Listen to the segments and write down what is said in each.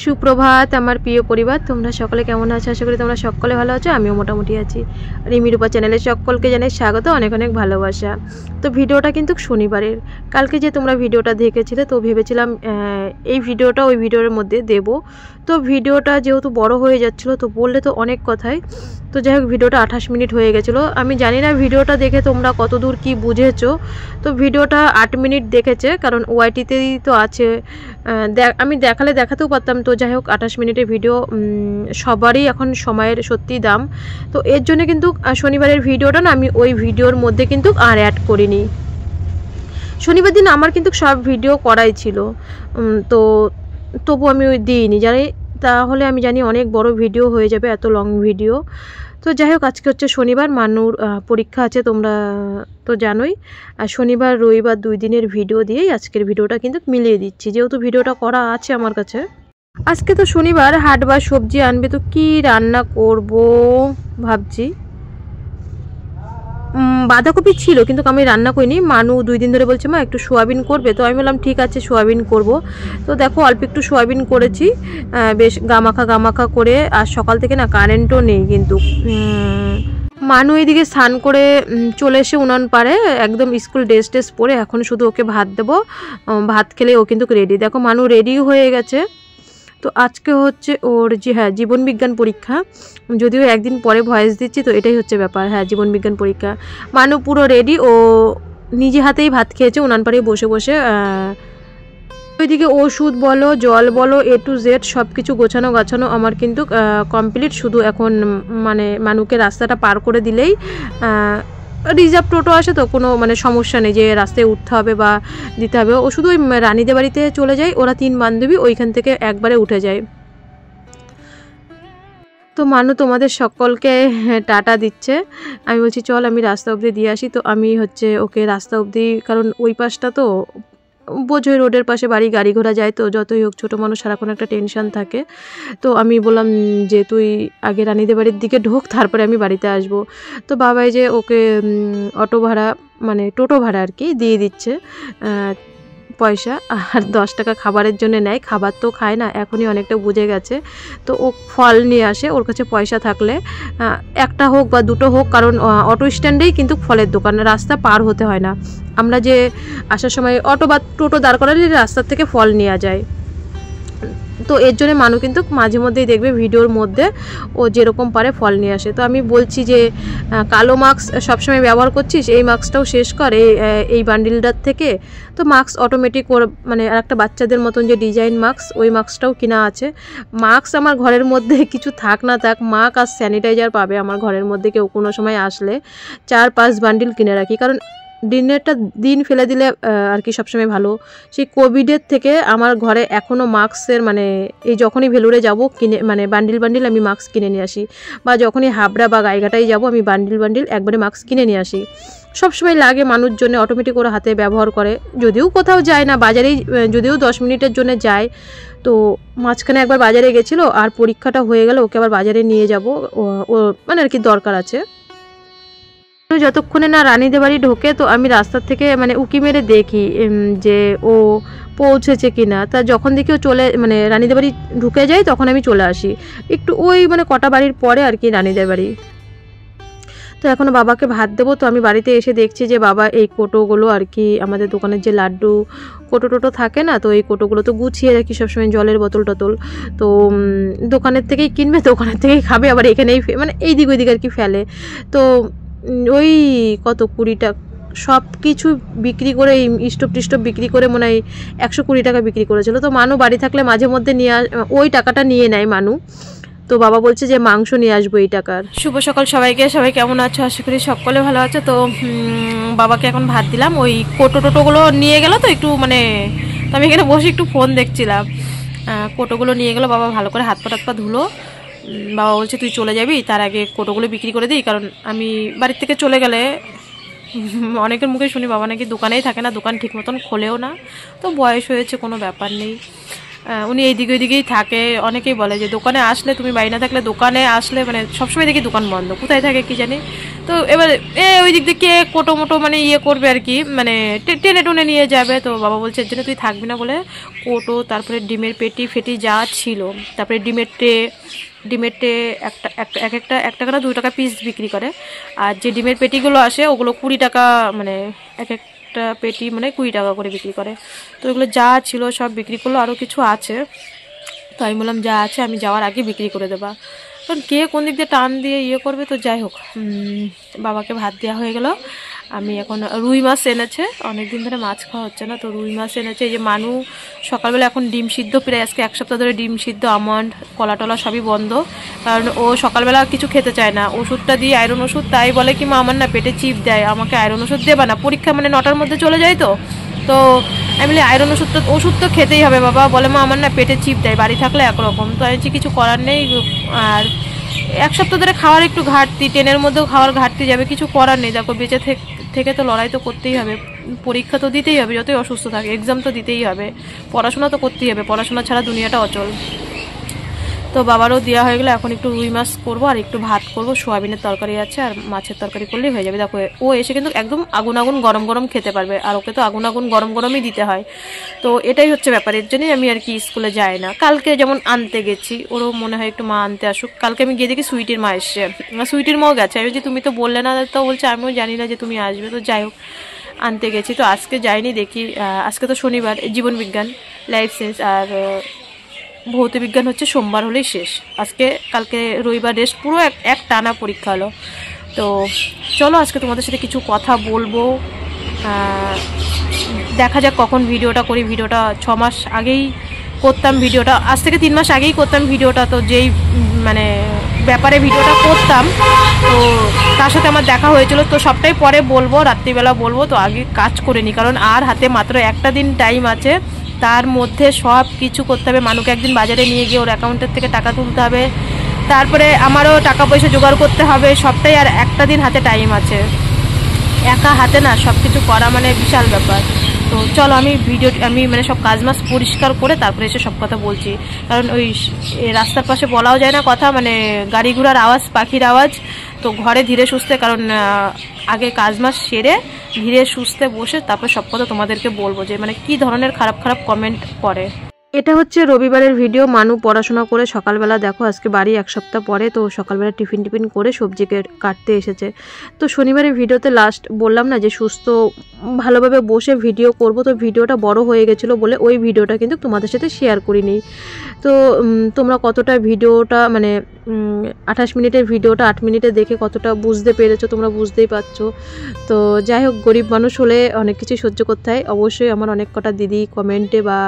সুপ্রভাত আমার প্রিয় পরিবার, তোমরা সকলে কেমন আছো? আশা করি তোমরা সকলে ভালো আছো। আমিও মোটামুটি আছি। রিমি রূপা চ্যানেলে সকলকে জানাই স্বাগত, অনেক অনেক ভালোবাসা। তো ভিডিওটা কিন্তু শনিবারের, কালকে যে তোমরা ভিডিওটা দেখেছিলে, তো ভেবেছিলাম এই ভিডিওটা ওই ভিডিওর মধ্যে দেব। তো ভিডিওটা যেহেতু বড় হয়ে যাচ্ছিলো, তো বললে তো অনেক কথাই, তো যাই হোক ভিডিওটা 28 মিনিট হয়ে গেছিলো। আমি জানি না ভিডিওটা দেখে তোমরা কতদূর কি বুঝেছো। তো ভিডিওটা 8 মিনিট দেখেছে, কারণ ওয়াইটিতেই তো আছে। আমি দেখালে দেখাতেও পারতাম। তো যাই হোক 28 মিনিটের ভিডিও, সবারই এখন সময়ের সত্যি দাম। তো এর জন্য কিন্তু শনিবারের ভিডিওটা না আমি ওই ভিডিওর মধ্যে কিন্তু আর অ্যাড করিনি। শনিবার দিন আমার কিন্তু সব ভিডিও করাই ছিল, তো তবু আমি ওই দিইনি, জানি তাহলে আমি জানি অনেক বড় ভিডিও হয়ে যাবে, এত লং ভিডিও। তো যাই হোক আজকে হচ্ছে শনিবার, মানুর পরীক্ষা আছে তোমরা তো জানোই। আর শনিবার রবিবার 2 দিনের ভিডিও দিয়েই আজকের ভিডিওটা কিন্তু মিলিয়ে দিচ্ছি, যেহেতু ভিডিওটা করা আছে আমার কাছে। আজকে তো শনিবার, হাট বা সবজি আনবে, তো কি রান্না করব ভাবছি। বাঁধাকপি ছিল কিন্তু আমি রান্না করিনি। মানু 2 দিন ধরে বলছে মা একটু সোয়াবিন করবে, তো আমি বললাম ঠিক আছে সোয়াবিন করব। তো দেখো অল্প একটু সোয়াবিন করেছি, বেশ গামাখা করে। আর সকাল থেকে না কারেন্টও নেই কিন্তু। মানু এদিকে স্নান করে চলে এসে উনান পারে, একদম স্কুল ড্রেস পরে, এখন শুধু ওকে ভাত দেবো। ভাত খেলে ও কিন্তু রেডি। দেখো মানু রেডি হয়ে গেছে। তো আজকে হচ্ছে ওর জীবন বিজ্ঞান পরীক্ষা, যদিও একদিন পরে ভয়েস দিচ্ছি, তো এটাই হচ্ছে ব্যাপার। জীবন বিজ্ঞান পরীক্ষা। মানু পুরো রেডি, ও নিজে হাতেই ভাত খেয়েছে উনান পাড়ে বসে বসে। ওইদিকে ওষুধ বলো, জল বলো, A to Z সব কিছু গোছানো গাছানো আমার কিন্তু কমপ্লিট। শুধু এখন মানে মানুকে রাস্তাটা পার করে দিলেই রিজার্ভ টোটো আসে, তো কোনো মানে সমস্যা নেই যে রাস্তায় উঠতে হবে বা দিতে হবে। ও শুধু ওই রানীদের বাড়িতে চলে যায়, ওরা 3 বান্ধবী ওইখান থেকে একবারে উঠে যায়। তো মানু তোমাদের সকলকে টাটা দিচ্ছে। আমি বলছি চল আমি রাস্তা অবধি দিয়ে আসি। তো আমি হচ্ছে ওকে রাস্তা অবধি, কারণ ওই পাশটা তো বোঝোই রোডের পাশে বাড়ি, গাড়ি ঘোড়া যায়, তো যতই হোক ছোটো মানুষ সারাক্ষণ একটা টেনশন থাকে। তো আমি বললাম যে তুই আগে রানীদের বাড়ির দিকে ঢোক, তারপরে আমি বাড়িতে আসব। তো বাবাই যে ওকে অটো ভাড়া মানে টোটো ভাড়া আর কি দিয়ে দিচ্ছে পয়সা, আর 10 টাকা খাবারের জন্য নেয়। খাবার তো খায় না, এখনই অনেকটা বুঝে গেছে। তো ও ফল নিয়ে আসে, ওর কাছে পয়সা থাকলে একটা হোক বা দুটো হোক, কারণ অটো স্ট্যান্ডেই কিন্তু ফলের দোকান, রাস্তা পার হতে হয় না। আমরা যে আসার সময় অটো বা টোটো দাঁড় করালে রাস্তার থেকে ফল নেওয়া যায়। তো এর জন্য মানু কিন্তু মাঝে মধ্যেই দেখবে ভিডিওর মধ্যে ও যেরকম পারে ফল নিয়ে আসে। তো আমি বলছি যে কালো মাস্ক সবসময় ব্যবহার করছিস, এই মাস্কটাও শেষ কর এই বান্ডিলটার থেকে। তো মাস্ক অটোমেটিক ওর মানে আর একটা বাচ্চাদের মতন যে ডিজাইন মাস্ক, ওই মাস্কটাও কিনা আছে। মাস্ক আমার ঘরের মধ্যে কিছু থাক না থাক, মাস্ক আর স্যানিটাইজার পাবে আমার ঘরের মধ্যে কেউ কোনো সময় আসলে 4-5 বান্ডিল কিনে রাখি, কারণ দিনেরটা দিন ফেলে দিলে আর কি সবসময় ভালো। সেই কোভিডের থেকে আমার ঘরে এখনও মাস্কের মানে এই যখনই ভেলুরে যাব কিনে মানে বান্ডিল আমি মাস্ক কিনে নিয়ে আসি, বা যখনই হাবড়া বা গাইঘাটায় যাব আমি বান্ডিল একবারে মাস্ক কিনে নিয়ে আসি। সবসময় লাগে মানুষ জন্য, অটোমেটিক ওরা হাতে ব্যবহার করে। যদিও কোথাও যায় না, বাজারেই যদিও 10 মিনিটের জন্য যায়। তো মাঝখানে একবার বাজারে গেছিলো, আর পরীক্ষাটা হয়ে গেল, ওকে আবার বাজারে নিয়ে যাব, ও মানে আর কি দরকার আছে। যতক্ষণে না রানীদের বাড়ি ঢোকে, তো আমি রাস্তার থেকে মানে উকি মেরে দেখি যে ও পৌঁছেছে কিনা। তা যখন দেখি ও চলে মানে রানীদের বাড়ি ঢুকে যায়, তখন আমি চলে আসি একটু ওই মানে কটা বাড়ির পরে আর কি রানীদের বাড়ি। তো এখনও বাবাকে ভাত দেবো। তো আমি বাড়িতে এসে দেখছি যে বাবা এই কোটোগুলো আর কি আমাদের দোকানের যে লাড্ডু কোটো টোটো থাকে না, তো এই কোটোগুলো তো গুছিয়ে রাখি সবসময়, জলের বোতল টোতল। তো দোকানের থেকেই কিনবে, দোকানের থেকেই খাবে, আবার এখানেই মানে এই দিক ওই দিক আর কি ফেলে। তো ওই কত 20 টাকা সব কিছু বিক্রি করে, স্টোভ টিস্টোভ বিক্রি করে মনে হয় 120 টাকা বিক্রি করেছিল। তো মানু বাড়ি থাকলে মাঝে মধ্যে ওই টাকাটা নিয়ে নেয় মানু। তো বাবা বলছে যে মাংস নিয়ে আসবো এই টাকার। শুভ সকাল সবাইকে, সবাই কেমন আছো? আশা করি সকলে ভালো আছো। তো বাবাকে এখন ভাত দিলাম। ওই কোটো টোটোগুলো নিয়ে গেল, তো একটু মানে তো আমি এখানে বসে একটু ফোন দেখছিলাম। কোটোগুলো নিয়ে গেলো, বাবা ভালো করে হাত পা ধুলো। বাবা বলছে তুই চলে যাবি, তার আগে কোটোগুলো বিক্রি করে দিই, কারণ আমি বাড়ির থেকে চলে গেলে অনেকের মুখে শুনি বাবা নাকি দোকানেই থাকে না, দোকান ঠিক মতন খোলেও না। তো বয়স হয়েছে, কোনো ব্যাপার নেই, উনি এইদিকে ওইদিকেই থাকে। অনেকেই বলে যে দোকানে আসলে, তুমি বাড়ি না থাকলে দোকানে আসলে মানে সবসময় দেখি দোকান বন্ধ, কোথায় থাকে কি জানি। তো এবার ওই দিক থেকে কোটো মোটো মানে ইয়ে করবে আর কি, মানে টেনে টুনে নিয়ে যাবে। তো বাবা বলছে এর জন্য তুই থাকবি না বলে কোটো, তারপরে ডিমের পেটি ফেটি যা ছিল, তারপরে ডিমের ট্রে একটা 1 টাকা না 2 টাকা পিস বিক্রি করে। আর যে ডিমের পেটিগুলো আসে ওগুলো 20 টাকা, মানে এক একটা পেটি মানে 20 টাকা করে বিক্রি করে। তো এগুলো যা ছিল সব বিক্রি করলো, আরও কিছু আছে। তো আমি বললাম যা আছে আমি যাওয়ার আগে বিক্রি করে দেবা, কারণ কে কোন দিক দিয়ে টান দিয়ে ইয়ে করবে। তো যাই হোক, বাবাকে ভাত দেওয়া হয়ে গেল। আমি এখন রুই মাছ এনেছে, অনেকদিন ধরে মাছ খাওয়া হচ্ছে না, তো রুই মাছ এনেছে। এই যে মানু সকালবেলা এখন ডিম সিদ্ধ, প্রায় আজকে 1 সপ্তাহ ধরে ডিম সিদ্ধ, আমন্ড, কলা টলা সবই বন্ধ, কারণ ও সকালবেলা কিছু খেতে চায় না। ওষুধটা দিই, আয়রন ওষুধ, তাই বলে কি মা আমার না পেটে চিপ দেয়, আমাকে আয়রন ওষুধ দেবা না, পরীক্ষা মানে 9টার মধ্যে চলে যায়। তো আমি বলি আয়রন ওষুধ তো খেতেই হবে বাবা। বলে মা আমার না পেটে চিপ দেয়, বাড়ি থাকলে একরকম। তো আমি কিছু করার নেই। আর 1 সপ্তাহ ধরে খাওয়ার একটু ঘাটতি, ট্রেনের মধ্যেও খাওয়ার ঘাটতি যাবে, কিছু করার নেই। দেখো বেঁচে থেকে তো লড়াই তো করতেই হবে, পরীক্ষা তো দিতেই হবে, যতই অসুস্থ থাকে এক্সাম তো দিতেই হবে, পড়াশোনা তো করতেই হবে, পড়াশোনা ছাড়া দুনিয়াটা অচল। তো বাবারও দেওয়া হয়ে গেলো। এখন একটু রুই মাছ করবো আর একটু ভাত করবো, সোয়াবিনের তরকারি আছে আর মাছের তরকারি করলেই হয়ে যাবে। দেখো ও এসে কিন্তু একদম আগুন গরম গরম খেতে পারবে, আর ওকে তো আগুন গরম গরমই দিতে হয়। তো এটাই হচ্ছে ব্যাপার, এর জন্যই আমি আর কি স্কুলে যাই না। কালকে যেমন আনতে গেছি, ওরও মনে হয় একটু মা আনতে আসুক। কালকে আমি গিয়ে দেখি সুইটির মা এসছে, সুইটির মাও গেছে। আমি যে তুমি তো বললে না, তো বলছে আমিও জানি না যে তুমি আসবে। তো যাই হোক, আনতে গেছি। তো আজকে যাইনি, দেখি আজকে তো শনিবার, জীবন বিজ্ঞান, লাইফ সায়েন্স আর ভৌত বিজ্ঞান হচ্ছে সোমবার হলেই শেষ। কালকে রবিবার রেস্ট, পুরো এক টানা পরীক্ষা হলো। তো চলো আজকে তোমাদের সাথে কিছু কথা বলবো, দেখা যাক কখন ভিডিওটা করি। ভিডিওটা 6 মাস আগেই করতাম, ভিডিওটা আজ থেকে 3 মাস আগেই করতাম ভিডিওটা। তো যেই মানে ব্যাপারে ভিডিওটা করতাম, তো তার সাথে আমার দেখা হয়েছিল। তো সবটাই পরে বলবো, রাত্রিবেলা বলবো। তো আগে কাজ করে নিই, কারণ আর হাতে মাত্র একটা দিন টাইম আছে, তার মধ্যে সব কিছু করতে হবে। মানুকে একদিন বাজারে নিয়ে গিয়ে ওর অ্যাকাউন্টের থেকে টাকা তুলতে হবে, তারপরে আমারও টাকা পয়সা জোগাড় করতে হবে, সবটাই। আর একটা দিন হাতে টাইম আছে, একা হাতে না সব কিছু করা মানে বিশাল ব্যাপার। তো চলো আমি মানে সব কাজ মাছ পরিষ্কার করে তারপরে এসে সব কথা বলছি, কারণ ওই রাস্তার পাশে বলাও যায় না কথা, মানে গাড়ি ঘোড়ার আওয়াজ, পাখির আওয়াজ। তো ঘরে ধীরে সুস্থে, কারণ আগে কাজ মাছ সেরে ধীরে সুস্থে বসে তারপর সব কথা তোমাদেরকে বলবো, যে মানে কি ধরনের খারাপ কমেন্ট করে। এটা হচ্ছে রবিবারের ভিডিও। মানু পড়াশোনা করে সকালবেলা, দেখো আজকে বাড়ি 1 সপ্তাহ পরে, তো সকালবেলা টিফিন করে সবজি কাটতে এসেছে। তো শনিবারের ভিডিওতে লাস্ট বললাম না যে সুস্থ ভালোভাবে বসে ভিডিও করব, তো ভিডিওটা বড় হয়ে গেছিলো বলে ওই ভিডিওটা কিন্তু তোমাদের সাথে শেয়ার করিনি। তো তোমরা কতটা ভিডিওটা মানে 28 মিনিটের ভিডিওটা 8 মিনিটে দেখে কতটা বুঝতে পেরেছো তোমরা বুঝতেই পারছো। তো যাই হোক, গরিব মানুষ হলে অনেক কিছু সহ্য করতে হয়। অবশ্যই আমার অনেক কটা দিদি কমেন্টে বা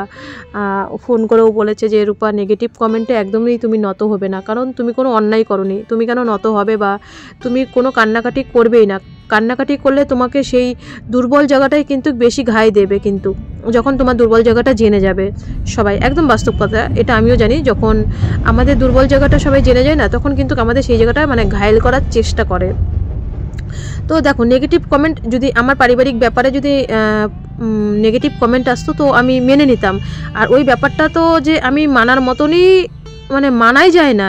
ফোন করেও বলেছে যে রূপা নেগেটিভ কমেন্টে একদমই তুমি নত হবে না, কারণ তুমি কোনো অন্যায় করোনি, তুমি কেন নত হবে, বা তুমি কোনো কান্নাকাটি করবেই না। কান্নাকাটি করলে তোমাকে সেই দুর্বল জায়গাটাই কিন্তু বেশি ঘাই দেবে, কিন্তু যখন তোমার দুর্বল জায়গাটা জেনে যাবে সবাই, একদম বাস্তব কথা, এটা আমিও জানি। যখন আমাদের দুর্বল জায়গাটা সবাই জেনে যায় না, তখন কিন্তু আমাদের সেই জায়গাটা মানে ঘায়েল করার চেষ্টা করে। তো দেখো, নেগেটিভ কমেন্ট যদি আমার পারিবারিক ব্যাপারে যদি নেগেটিভ কমেন্ট আসতো তো আমি মেনে নিতাম, আর ওই ব্যাপারটা তো যে আমি মানার মতনই মানে মানাই যায় না,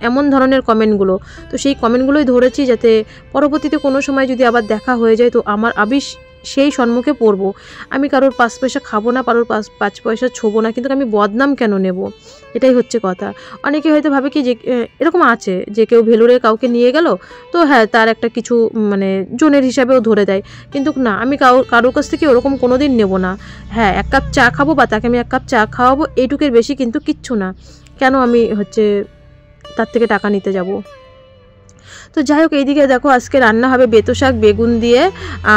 এমন ধরনের কমেন্টগুলো। তো সেই কমেন্টগুলোই ধরেছি, যাতে পরবর্তীতে কোনো সময় যদি আবার দেখা হয়ে যায় তো আমার আবিষ সেই সম্মুখে পড়বো। আমি কারোর 5 পয়সা খাবো না, কারোর 5 পয়সা ছোবো না, কিন্তু আমি বদনাম কেন নেব, এটাই হচ্ছে কথা। অনেকে হয়তো ভাবে কি যে এরকম আছে যে কেউ ভেলুরে কাউকে নিয়ে গেল, তো হ্যাঁ তার একটা কিছু মানে জনের হিসাবেও ধরে দেয়, কিন্তু না, আমি কারোর কাছ থেকে ওরকম কোনো দিন নেবো না। হ্যাঁ, 1 কাপ চা খাবো বা তাকে আমি 1 কাপ চা খাওয়াবো, এইটুকের বেশি কিন্তু কিচ্ছু না। কেন আমি তার থেকে টাকা নিতে যাব। তো যাই হোক, এইদিকে দেখো আজকে রান্না হবে বেতো শাক বেগুন দিয়ে,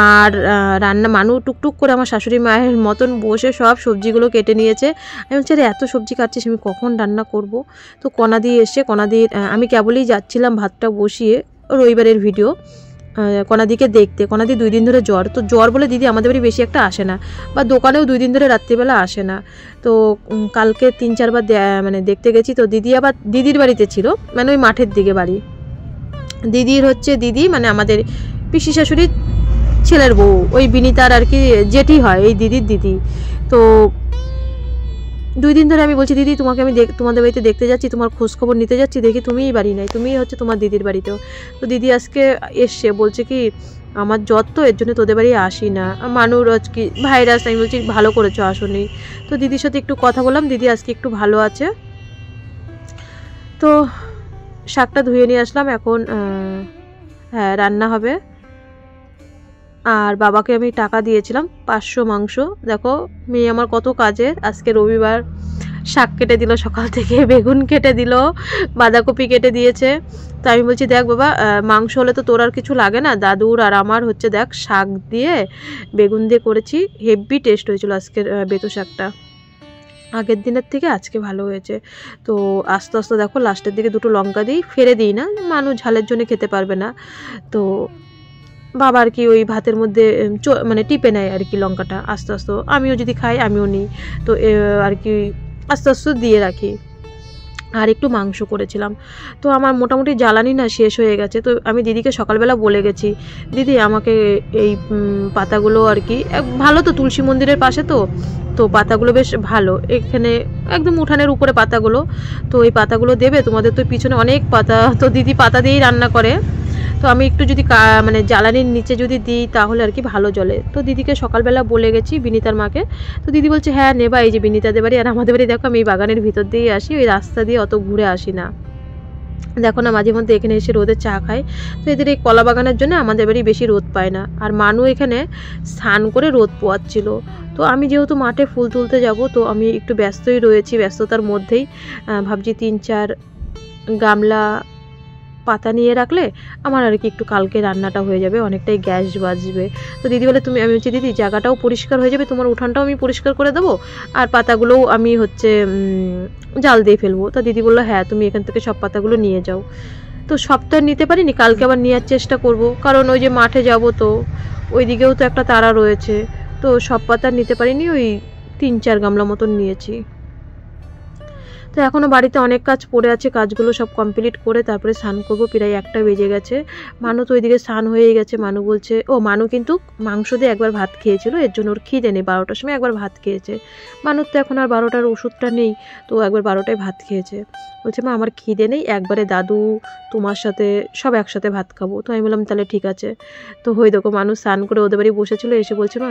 আর রান্না মানু টুকটুক করে আমার শাশুড়ি মায়ের মতন বসে সব সবজিগুলো কেটে নিয়েছে। আমি বলছি এত সবজি কাটছিস, আমি কখন রান্না করব। তো কণাদি এসে কণাদির আমি কেবলই যাচ্ছিলাম ভাতটা বসিয়ে, রবিবারের ভিডিও, কণাদিকে দেখতে। কণাদি 2 দিন ধরে জ্বর, তো জ্বর বলে দিদি আমাদের বাড়ি বেশি একটা আসে না, বা দোকানেও 2 দিন ধরে রাত্রিবেলা আসে না। তো কালকে 3-4 বার মানে দেখতে গেছি। তো দিদি আবার দিদির বাড়িতে ছিল, মানে ওই মাঠের দিকে বাড়ি। দিদি মানে আমাদের পিসি শাশুড়ির ছেলের বউ, ওই বিনিতার আর কি জেঠি হয় এই দিদির দিদি। তো 2 দিন ধরে আমি বলছি দিদি তোমাকে আমি তোমাদের বাড়িতে দেখতে যাচ্ছি, তোমার খোঁজ খবর নিতে যাচ্ছি, দেখি তুমিই বাড়ি নাই, তুমিই হচ্ছে তোমার দিদির বাড়িতেও। তো দিদি আজকে এসছে, বলছে কি আমার জ্বর তো এর জন্য তোদের বাড়ি আসি না, মানুর আজকে ভাইরাস। আমি বলছি ভালো করেছো আসোনি। তো দিদির সাথে একটু কথা বললাম, দিদি আজকে একটু ভালো আছে। তো শাকটা ধুয়ে নিয়ে আসলাম, এখন হ্যাঁ রান্না হবে। আর বাবাকে আমি টাকা দিয়েছিলাম 500 মাংস। দেখো মেয়ে আমার কত কাজের, আজকে রবিবার শাক কেটে দিল সকাল থেকে, বেগুন কেটে দিল, বাঁধাকপি কেটে দিয়েছে। তো আমি বলছি দেখ বাবা মাংস হলে তো তোর আর কিছু লাগে না, দাদুর আর আমার হচ্ছে দেখ শাক দিয়ে বেগুন দিয়ে করেছি, হেভি টেস্ট হয়েছিল আজকের বেতো শাকটা, আগের দিনের থেকে আজকে ভালো হয়েছে। তো আস্তে আস্তে দেখো লাস্টের দিকে 2টো লঙ্কা দিই, ফেলে দিই না, মানুষ ঝালের জন্য খেতে পারবে না। তো বাবা আর কি ওই ভাতের মধ্যে মানে টিপে নেয় আর কি লঙ্কাটা আস্তে আস্তে, আমিও যদি খাই আমিও নিই, তো আর কি আস্তে আস্তে দিয়ে রাখি। আর একটু মাংস করেছিলাম, তো আমার মোটামুটি জ্বালানি না শেষ হয়ে গেছে। তো আমি দিদিকে সকালবেলা বলে গেছি, দিদি আমাকে এই পাতাগুলো আর কি ভালো, তো তুলসী মন্দিরের পাশে তো তো পাতাগুলো বেশ ভালো, এখানে একদম উঠানের উপরে পাতাগুলো, তো এই পাতাগুলো দেবে, তোমাদের তো পিছনে অনেক পাতা, তো দিদি পাতা দিয়েই রান্না করে। তো আমি একটু যদি মানে জ্বালানির নিচে যদি দিই তাহলে আর কি ভালো জ্বলে। তো দিদিকে সকালবেলা বলে গেছি বিনিতার মাকে। তো দিদি বলছে হ্যাঁ নেবা, এই যে বিনিতাদের বাড়ি আর আমাদের বাড়ি দেখো আমি এই বাগানের ভিতর দিয়েই আসি, ওই রাস্তা দিয়ে অত ঘুরে আসি না। দেখো না মাঝে মধ্যে এখানে এসে রোদের চা খাই। তো এদের এই কলা বাগানের জন্য আমাদের বাড়ি বেশি রোদ পায় না। আর মানু এখানে স্নান করে রোদ পোয়াচ্ছিল। তো আমি যেহেতু মাঠে ফুল তুলতে যাব, তো আমি একটু ব্যস্তই রয়েছি, ব্যস্ততার মধ্যেই ভাবছি 3-4 গামলা পাতা নিয়ে রাখলে আমার আর কি একটু কালকে রান্নাটা হয়ে যাবে, অনেকটাই গ্যাস বাঁচবে। তো দিদি বলে আমি হচ্ছে দিদি জায়গাটাও পরিষ্কার হয়ে যাবে, তোমার উঠানটাও আমি পরিষ্কার করে দেবো, আর পাতাগুলোও আমি হচ্ছে জাল দিয়ে ফেলবো। তো দিদি বললো হ্যাঁ তুমি এখান থেকে সব পাতাগুলো নিয়ে যাও। তো সব তো আর নিতে পারিনি, কালকে আবার নেওয়ার চেষ্টা করব, কারণ ওই যে মাঠে যাব তো ওই দিকেও তো একটা তাড়া রয়েছে। তো সব পাতা নিতে পারিনি, ওই 3-4 গামলা মতন নিয়েছি। তো এখনও বাড়িতে অনেক কাজ পড়ে আছে, কাজগুলো সব কমপ্লিট করে তারপরে স্নান করবো, প্রায় 1টা বেজে গেছে। মানু তো ওইদিকে স্নান হয়ে গেছে, মানু বলছে মানু কিন্তু মাংস দিয়ে একবার ভাত খেয়েছিল, এর জন্য ওর খিদে নেই, 12টার সময় একবার ভাত খেয়েছে। মানুর তো এখন আর 12টার ওষুধটা নেই, তো একবার 12টায় ভাত খেয়েছে। বলছে মা আমার খিদে নেই, একবারে দাদু তোমার সাথে সব একসাথে ভাত খাবো। তো আমি বললাম তাহলে ঠিক আছে। তো হয়ে দেখো মানুষ স্নান করে ওদের বাড়ি বসেছিল, এসে বলছে মা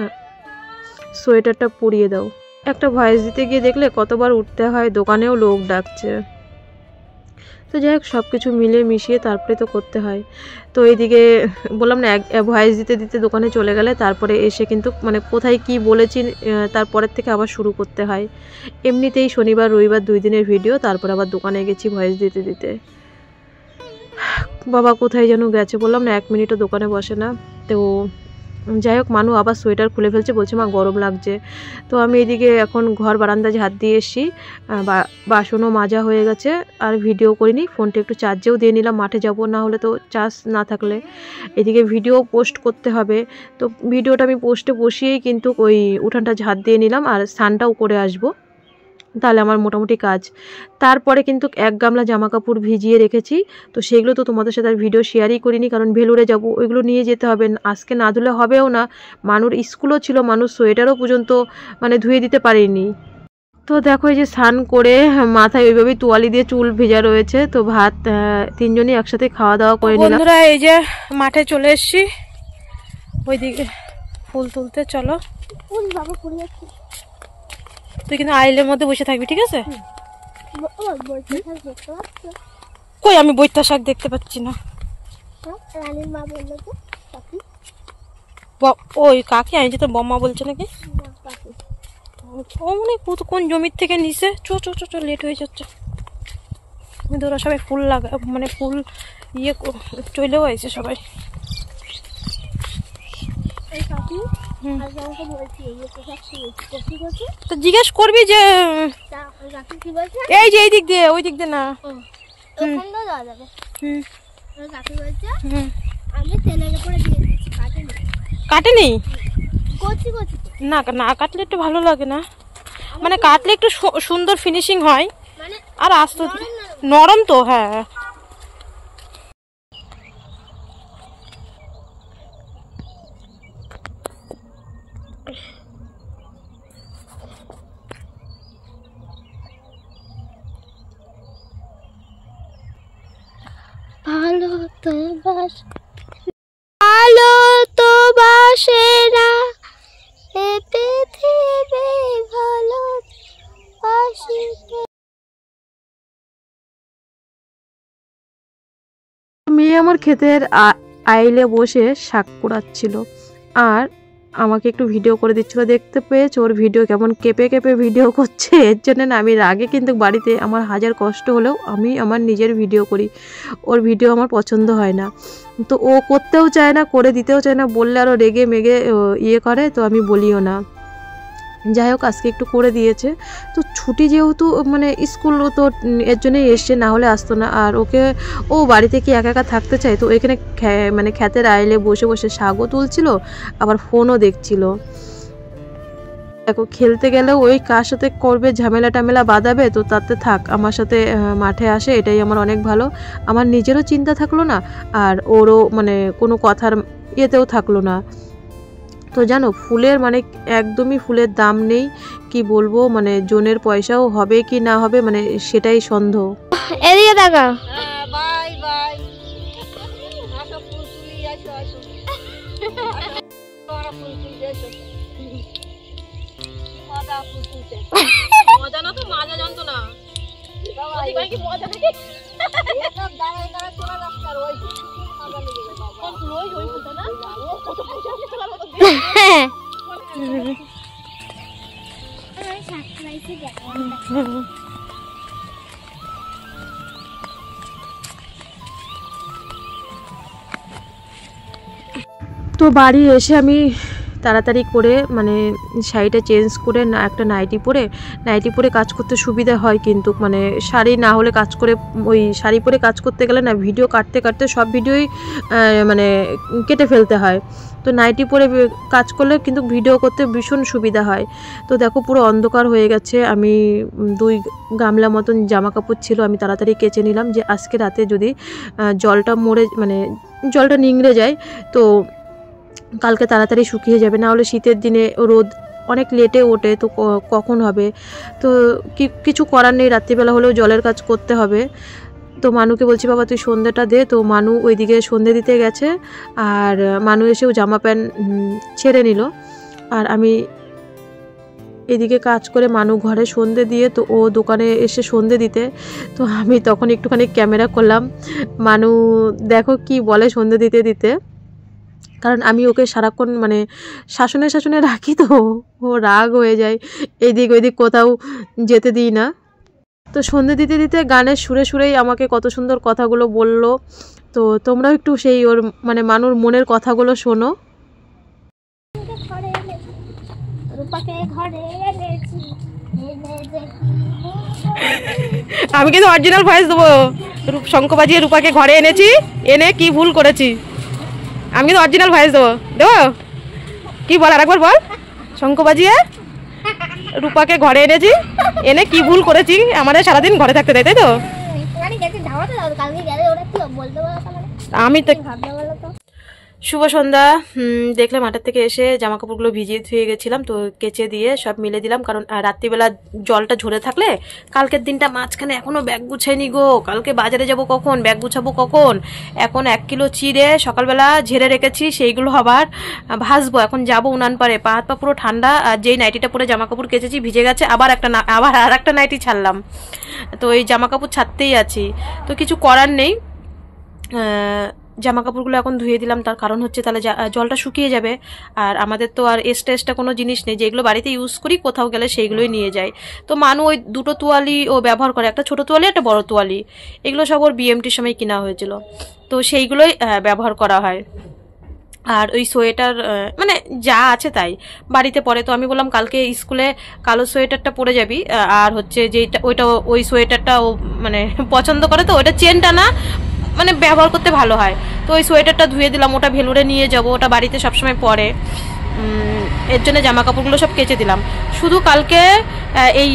সোয়েটারটা পরিয়ে দাও। একটা ভয়েস দিতে গিয়ে দেখলে কতবার উঠতে হয়, দোকানেও লোক ডাকছে। তো যাই হোক সব কিছু মিলে মিশিয়ে তারপরে তো করতে হয়। তো এইদিকে বললাম না ভয়েস দিতে দিতে দোকানে চলে গেলে তারপরে এসে কিন্তু মানে কোথায় কি বলেছি তারপরের থেকে আবার শুরু করতে হয়। এমনিতেই শনিবার রবিবার 2 দিনের ভিডিও, তারপর আবার দোকানে গেছি ভয়েস দিতে দিতে। বাবা কোথায় যেন গেছে, বললাম না 1 মিনিটও দোকানে বসে না। তো যাই হোক মানু আবার সোয়েটার খুলে ফেলছে, বলছে মা গরম লাগছে। তো আমি এদিকে এখন ঘর বারান্দায় ঝাঁট দিয়ে এসছি, বাসনও মাজা হয়ে গেছে, আর ভিডিও করিনি, ফোনটা একটু চার্জেও দিয়ে নিলাম, মাঠে যাব না হলে তো চার্জ না থাকলে। এদিকে ভিডিও পোস্ট করতে হবে, তো ভিডিওটা আমি পোস্টে বসিয়েই কিন্তু ওই উঠানটা ঝাঁট দিয়ে নিলাম আর স্নানটাও করে আসবো, তাহলে আমার মোটামুটি কাজ। তারপরে কিন্তু 1 গামলা জামা কাপড় ভিজিয়ে রেখেছি, তো সেগুলো তো তোমাদের সাথে আর ভিডিও শেয়ারই করিনি, কারণ ভেলুরে যাব, ওইগুলো নিয়ে যেতে হবে, আজকে না ধুলে হবেও না। মানুর স্কুলও ছিল, মানুষ সোয়েটারও পর্যন্ত মানে ধুয়ে দিতে পারিনি। তো দেখো এই যে স্নান করে মাথায় ওইভাবেই তোয়ালি দিয়ে চুল ভেজা রয়েছে। তো ভাত 3জনই একসাথে খাওয়া দাওয়া করে নিলাম। বন্ধুরা এই যে মাঠে চলে এসেছি, ওইদিকে ফুল তুলতে, চলো। তুই কিন্তু আইলের মধ্যে বসে থাকবি, ঠিক আছে? কই আমি বৈতা শাক দেখতে পাচ্ছি না। ওই কাকি আইছে, তো বম্মা বলছে নাকি ও মনে কোন জমির থেকে নিছে। চো চো চো চো লেট হয়ে যাচ্ছে। ওরা সবাই ফুল লাগা মানে ফুল ইয়ে চলেও আইছে সবাই। তো জিজ্ঞেস করবি যে এই যে এই দিক দিয়ে ওই দিক দিয়ে না কাটেনি না, না কাটলে একটু ভালো লাগে না, মানে কাটলে একটু সুন্দর ফিনিশিং হয়, আর আস্তে নরম তো। হ্যাঁ আলো তো বাসে না এ পৃথিবী ভালো বাসিতে। মেয়ে আমার ক্ষেতের আইলে বসে শাক কুড়াচ্ছিল আর আমাকে একটু ভিডিও করে দিচ্ছিল। দেখতে পেয়েছে ওর ভিডিও কেমন কেঁপে কেঁপে ভিডিও করছে। এর জন্য না আমি রাগে কিন্তু বাড়িতে আমার হাজার কষ্ট হলেও আমি আমার নিজের ভিডিও করি, ওর ভিডিও আমার পছন্দ হয় না। তো ও করতেও চায় না, করে দিতেও চায় না, বললে আরও রেগে মেগে ইয়ে করে, তো আমি বলিও না। যাই হোক আজকে একটু করে দিয়েছে। তো ছুটি যেহেতু মানে স্কুল তো এর জন্যই এসছে, না হলে আসতো না। আর ওকে ও বাড়িতে কি একা একা থাকতে চায়, তো এখানে মানে ক্ষেতের আইলে বসে বসে শাকও তুলছিল আবার ফোনও দেখছিল। দেখো খেলতে গেলেও ওই কার সাথে করবে, ঝামেলা টামেলা বাঁধাবে, তো তাতে থাক আমার সাথে মাঠে আসে, এটাই আমার অনেক ভালো। আমার নিজেরও চিন্তা থাকলো না আর ওরও মানে কোনো কথার ইয়েতেও থাকলো না। তো জানো ফুলের মানে একদমই ফুলের দাম নেই, কি বলবো, মানে জনের পয়সাও হবে কি না হবে মানে সেটাই সন্দেহ। এদিকে তাকাও। বাই বাই, আসো ফুল তুলি, আসো আসো, তোমরা ফুল তুলতে এসো। মজা ফুল তুলতে, মজা না তো মাজা জানতো না, ভাই কি মজা নাকি? এসব দাঁড়ায় দাঁড়ায় চলে যাচ্ছে আর ওই মজা লেগে যায় বাবা। কোন ফুল? ওই ফুলটা না, ও কত পয়সা আছে তোলার মতো। আমি সাবস্ক্রাইবে দেখো। তো বাড়ি এসে আমি তাড়াতাড়ি করে মানে শাড়িটা চেঞ্জ করে না একটা নাইটি পরে কাজ করতে সুবিধা হয়, কিন্তু মানে শাড়ি না হলে কাজ করে ওই শাড়ি পরে কাজ করতে গেলে না ভিডিও কাটতে কাটতে সব ভিডিওই মানে কেটে ফেলতে হয়। তো নাইটি পরে কাজ করলে কিন্তু ভিডিও করতে ভীষণ সুবিধা হয়। তো দেখো পুরো অন্ধকার হয়ে গেছে, আমি 2 গামলা মতন জামা কাপড় ছিল, আমি তাড়াতাড়ি কেচে নিলাম যে আজকে রাতে যদি জলটা মরে মানে জলটা নিংড়ে যায় তো কালকে তাড়াতাড়ি শুকিয়ে যাবে, না হলে শীতের দিনে রোদ অনেক লেটে ওঠে, তো কখন হবে। তো কিছু করার নেই, রাত্রিবেলা হলেও জলের কাজ করতে হবে। তো মানুকে বলছি বাবা তুই সন্ধ্যেটা দে, তো মানু ওইদিকে সন্ধ্যে দিতে গেছে আর মানু এসেও জামা প্যান্ট ছেড়ে নিল আর আমি এদিকে কাজ করে মানু ঘরে সন্ধ্যে দিয়ে, তো ও দোকানে এসে সন্ধ্যে দিতে, তো আমি তখন একটুখানি ক্যামেরা করলাম। মানু দেখো কি বলে সন্ধ্যে দিতে দিতে, কারণ আমি ওকে সারাক্ষণ মানে শাসনে রাখি, তো ও রাগ হয়ে যায়, এইদিক ওইদিক কোথাও যেতে দিই না। তো সন্ধ্যে দিতে দিতে গানের সুরেই আমাকে কত সুন্দর কথাগুলো বলল। তো তোমরাও একটু সেই ওর মানে মানুর মনের কথাগুলো শোনো। আমি কিন্তু অরিজিনাল ভয়েস দেবো, শঙ্খ বাজিয়ে রূপাকে ঘরে এনেছি, এনে কি ভুল করেছি আমি কিন্তু অরিজিনাল ভয়েস দেবো। কি বল আরেকবার বল। শঙ্খ বাজিয়ে রূপাকে ঘরে এনেছি, এনে কি ভুল করেছি, আমাদের সারাদিন ঘরে থাকতে দেয়, তাই তো? আমি তো শুভ সন্ধ্যা। দেখলে মাঠের থেকে এসে জামা কাপড়গুলো ভিজিয়ে ধুয়ে গেছিলাম, তো কেচে দিয়ে সব মিলে দিলাম, কারণ রাত্রিবেলা জলটা ঝরে থাকলে কালকের দিনটা মাঝখানে এখনও ব্যাগ গুছাইনি গো, কালকে বাজারে যাব কখন, ব্যাগ গুছাবো কখন। এখন 1 কিলো চিড়ে সকালবেলা ঝেড়ে রেখেছি, সেইগুলো আবার ভাজবো। এখন যাবো উনান পারে, পা হাত পা পুরো ঠান্ডা, আর যেই নাইটিটা পরে জামা কাপড় কেচেছি ভিজে গেছে, আবার আর একটা নাইটি ছাড়লাম, তো এই জামা কাপড় ছাড়তেই আছি। তো কিছু করার নেই, জামা কাপড়গুলো এখন ধুয়ে দিলাম, তার কারণ হচ্ছে তাহলে জলটা শুকিয়ে যাবে। আর আমাদের তো আর এক্সট্রা কোনো জিনিস নেই, যেগুলো বাড়িতে ইউজ করি কোথাও গেলে সেইগুলোই নিয়ে যাই। তো মানু ওই 2টো তোয়ালি ও ব্যবহার করে, একটা ছোটো তোয়ালি একটা বড় তোয়ালি, এগুলো সব ওর বিএমটির সময় কিনা হয়েছিল, তো সেইগুলোই ব্যবহার করা হয়। আর ওই সোয়েটার মানে যা আছে তাই বাড়িতে পরে, তো আমি বললাম কালকে স্কুলে কালো সোয়েটারটা পরে যাবি, আর হচ্ছে যেটা ওই সোয়েটারটা ও মানে পছন্দ করে, তো ওইটা চেনটা না মানে ব্যবহার করতে ভালো হয়, তো ওই সোয়েটারটা ধুয়ে দিলাম, ওটা ভেলুরে নিয়ে যাব, ওটা বাড়িতে সবসময় পরে, এর জন্য জামা কাপড়গুলো সব কেচে দিলাম। শুধু কালকে এই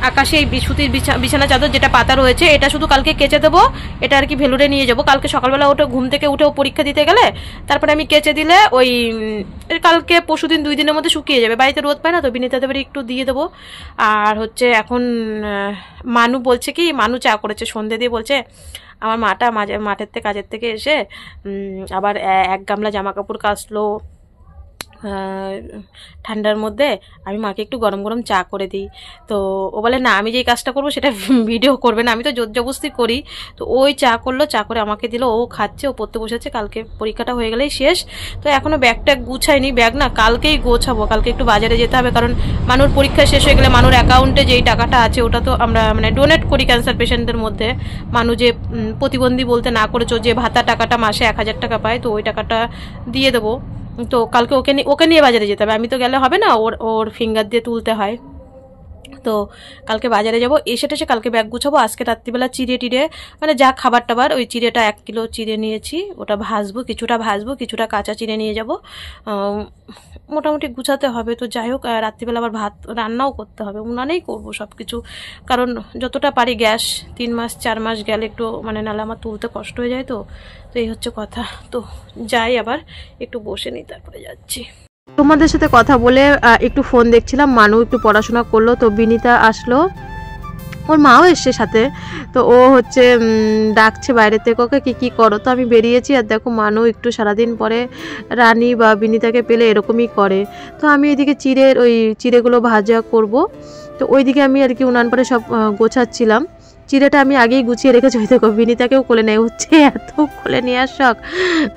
আকাশে এই সুতির বিছানা চাদর যেটা পাতা রয়েছে এটা শুধু কালকে কেচে দেবো, এটা আর কি ভেলুরে নিয়ে যাব। কালকে সকালবেলা ওটা ঘুম থেকে উঠেও পরীক্ষা দিতে গেলে তারপরে আমি কেচে দিলে ওই কালকে পরশুদিন 2 দিনের মধ্যে শুকিয়ে যাবে, বাড়িতে রোদ পায় না তো, বিনিতাদের বাড়ি একটু দিয়ে দেবো। আর হচ্ছে এখন মানু বলছে কি, মানু চা করেছে সন্ধ্যে দিয়ে, বলছে আমার মাটা মাঠের থেকে কাজের থেকে এসে আবার এক গামলা জামা কাপড় কাচলো ঠান্ডার মধ্যে। আমি মাকে একটু গরম গরম চা করে দিই, তো ও বলে না আমি যেই কাজটা করবো সেটা ভিডিও করবে না, আমি তো জোর জবরদস্তি করি। তো ওই চা করলো, চা করে আমাকে দিল, ও খাচ্ছে, ও পড়তে বসেছে। কালকে পরীক্ষাটা হয়ে গেলেই শেষ। তো এখনও ব্যাগটা গুছাইনি, ব্যাগ না কালকেই গোছাবো, কালকে একটু বাজারে যেতে হবে, কারণ মানুর পরীক্ষা শেষ হয়ে গেলে মানুর অ্যাকাউন্টে যেই টাকাটা আছে ওটা তো আমরা মানে ডোনেট করি ক্যান্সার পেশেন্টদের মধ্যে। মানুষ যে প্রতিবন্ধী বলতে না করেছো, যে ভাতা টাকাটা মাসে 1000 টাকা পায়, তো ওই টাকাটা দিয়ে দেবো। তো কালকে ওকে নিয়ে বাজারে যেতে হবে, আমি তো গেলে হবে না, ওর ফিঙ্গার দিয়ে তুলতে হয়। তো কালকে বাজারে যাবো, এসে কালকে ব্যাগ গুছাবো। আজকে রাত্রিবেলা চিড়ে টিড়ে মানে যা খাবার টাবার, ওই চিড়েটা 1 কিলো চিড়ে নিয়েছি, ওটা ভাজবো, কিছুটা কাঁচা চিড়ে নিয়ে যাব, মোটামুটি গুছাতে হবে। তো যাই হোক, রাত্রিবেলা আবার ভাত রান্নাও করতে হবে, উনানেই করবো সব কিছু, কারণ যতটা পারি গ্যাস 3 মাস 4 মাস গেলে একটু মানে নাহলে আমার তুলতে কষ্ট হয়ে যায়। তো এই হচ্ছে কথা। তো যাই, আবার একটু বসে নিই, তারপরে যাচ্ছি। তোমাদের সাথে কথা বলে একটু ফোন দেখছিলাম, মানু একটু পড়াশোনা করলো, তো বিনিতা আসলো, ওর মাও এসছে সাথে। তো ও হচ্ছে ডাকছে বাইরে থেকে, ওকে কি করো। তো আমি বেরিয়েছি, আর দেখো মানু একটু সারাদিন পরে রানী বা বিনিতাকে পেলে এরকমই করে। তো আমি এদিকে চিড়েগুলো ভাজা করব, তো ওইদিকে আমি আর কি উনান পরে সব গোছাচ্ছিলাম। চিড়েটা আমি আগেই গুছিয়ে রেখেছি, ওই দেখো বিনিতাকেও কোলে নেয়, হচ্ছে এত কোলে নেওয়ার শখ।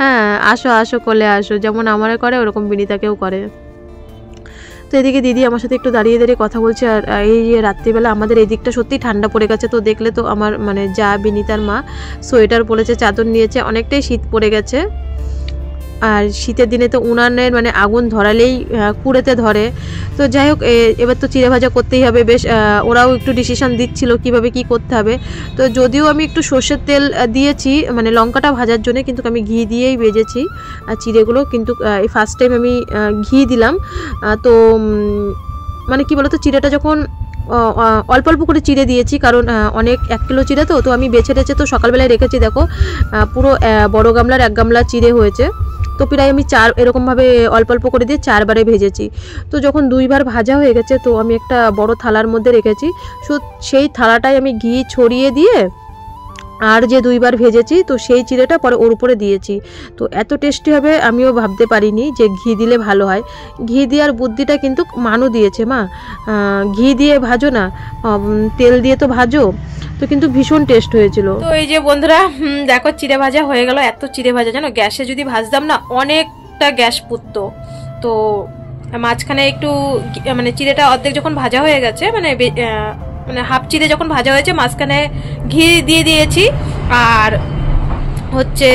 হ্যাঁ, আসো কোলে আসো, যেমন আমারে করে ওরকম বিনিতাকেও করে। তো এদিকে দিদি আমার সাথে একটু দাঁড়িয়ে কথা বলছে। আর এই রাত্রিবেলা আমাদের এই দিকটা সত্যি ঠান্ডা পড়ে গেছে। তো দেখলে তো আমার মানে যা বিনিতার মা সোয়েটার পরেছে, চাদর নিয়েছে, অনেকটাই শীত পড়ে গেছে। আর শীতের দিনে তো উনানের মানে আগুন ধরালেই কুড়েতে ধরে। তো যাই হোক, এবার তো চিড়ে ভাজা করতেই হবে। বেশ ওরাও একটু ডিসিশন দিচ্ছিল কিভাবে কি করতে হবে। তো যদিও আমি একটু সর্ষের তেল দিয়েছি মানে লঙ্কাটা ভাজার জন্য, কিন্তু আমি ঘি দিয়েই ভেজেছি আর চিড়েগুলো। কিন্তু এই ফার্স্ট টাইম আমি ঘি দিলাম। তো মানে কি বলতো, চিড়েটা যখন অল্প অল্প করে চিড়ে দিয়েছি, কারণ অনেক 1 কিলো চিড়ে, তো আমি বেছে তো সকালবেলায় রেখেছি। দেখো পুরো বড় গামলার 1 গামলা চিড়ে হয়েছে। তো প্রায় আমি এরকমভাবে অল্প অল্প করে দিয়ে 4 বারে ভেজেছি। তো যখন 2 বার ভাজা হয়ে গেছে, তো আমি একটা বড় থালার মধ্যে রেখেছি। সেই থালাটায় আমি ঘি ছড়িয়ে দিয়ে আর যে 2 বার ভেজেছি, তো সেই চিড়েটা পরে ওর উপরে দিয়েছি। তো এত টেস্টি হবে আমিও ভাবতে পারিনি যে ঘি দিলে ভালো হয়। ঘি দেওয়ার বুদ্ধিটা কিন্তু মানু দিয়েছে, মা ঘি দিয়ে ভাজো না, তেল দিয়ে তো ভাজো। তো কিন্তু ভীষণ টেস্ট হয়েছিল। তো এই যে বন্ধুরা দেখো চিড়ে ভাজা হয়ে গেল। এত চিড়ে ভাজা জানো, গ্যাসে যদি ভাজতাম না অনেকটা গ্যাস পুড়তো। তো মাঝখানে একটু মানে চিড়েটা অর্ধেক যখন ভাজা হয়ে গেছে, মানে হাফ চিড়ে যখন ভাজা হয়েছে, মাঝখানে ঘি দিয়ে দিয়েছি। আর হচ্ছে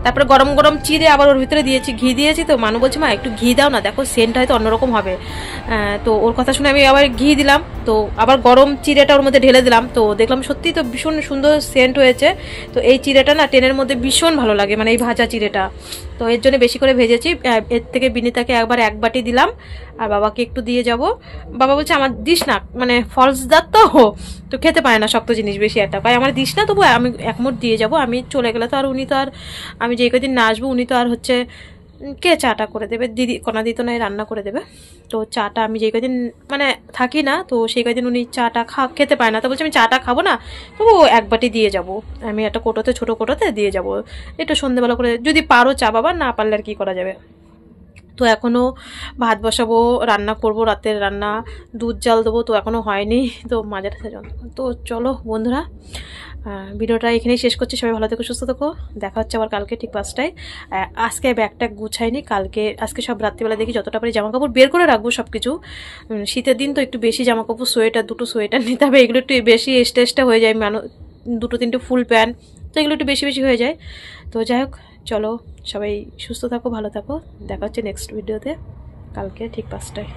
তারপরে গরম গরম চিড়ে আবার ওর ভিতরে দিয়েছি, ঘি দিয়েছি। তো মানু বলছে মা একটু ঘি দাও না, দেখো সেন্ট হয়তো অন্যরকম হবে। তো ওর কথা শুনে আমি আবার ঘি দিলাম, তো আবার গরম চিড়েটা ওর মধ্যে ঢেলে দিলাম। তো দেখলাম সত্যি তো ভীষণ সুন্দর সেন্ট হয়েছে। তো এই চিড়েটা না ট্রেনের মধ্যে ভীষণ ভালো লাগে, মানে এই ভাজা চিড়েটা। তো এর জন্য বেশি করে ভেজেছি। এর থেকে বিনিতাকে একবার 1 বাটি দিলাম, আর বাবাকে একটু দিয়ে যাব। বাবা বলছে আমার দিস না, মানে ফলসদার তো খেতে পারে না শক্ত জিনিস বেশি একটা, পাই আমার দিস না, তবু আমি 1 মুঠ দিয়ে যাব। আমি চলে গেলে তো আর উনি তো আর, আমি যেই কদিন না আসবো উনি তো আর হচ্ছে কে চাটা করে দেবে, দিদি কণা দিত না রান্না করে দেবে। তো চাটা আমি যেই কদিন মানে থাকি না, তো সেই কদিন উনি চাটা খেতে পায় না। তো বলছে আমি চাটা খাবো না, তবু 1 বাটি দিয়ে যাব। আমি একটা কোটোতে, ছোটো কোটোতে দিয়ে যাব, একটু সন্ধ্যেবেলা করে যদি পারো চা, বাবা না পারলে আর কি করা যাবে। তো এখনও ভাত বসাবো, রান্না করব, রাতের রান্না, দুধ জাল দেবো, তো এখনও হয়নি। তো মাঝে তো চলো বন্ধুরা, ভিডিওটা এখানেই শেষ করছি। সবাই ভালো থেকো, সুস্থ থেকো, দেখা হচ্ছে আবার কালকে ঠিক 5টায়। আজকে ব্যাগটা গুছাইনি, আজকে সব রাত্রিবেলা দেখি যতটা পারি জামাকাপড় বের করে রাখবো সব কিছু। শীতের দিন তো একটু বেশি জামাকাপড়, সোয়েটার 2টো সোয়েটার নিতে হবে, এগুলো একটু বেশি এক্সট্রা হয়ে যায়, 2টো 3টে ফুল প্যান্ট, তো এগুলো একটু বেশি হয়ে যায়। তো যাই হোক, চলো সবাই সুস্থ থাকো, ভালো থাকো, দেখা হচ্ছে নেক্সট ভিডিওতে কালকে ঠিক 5টায়।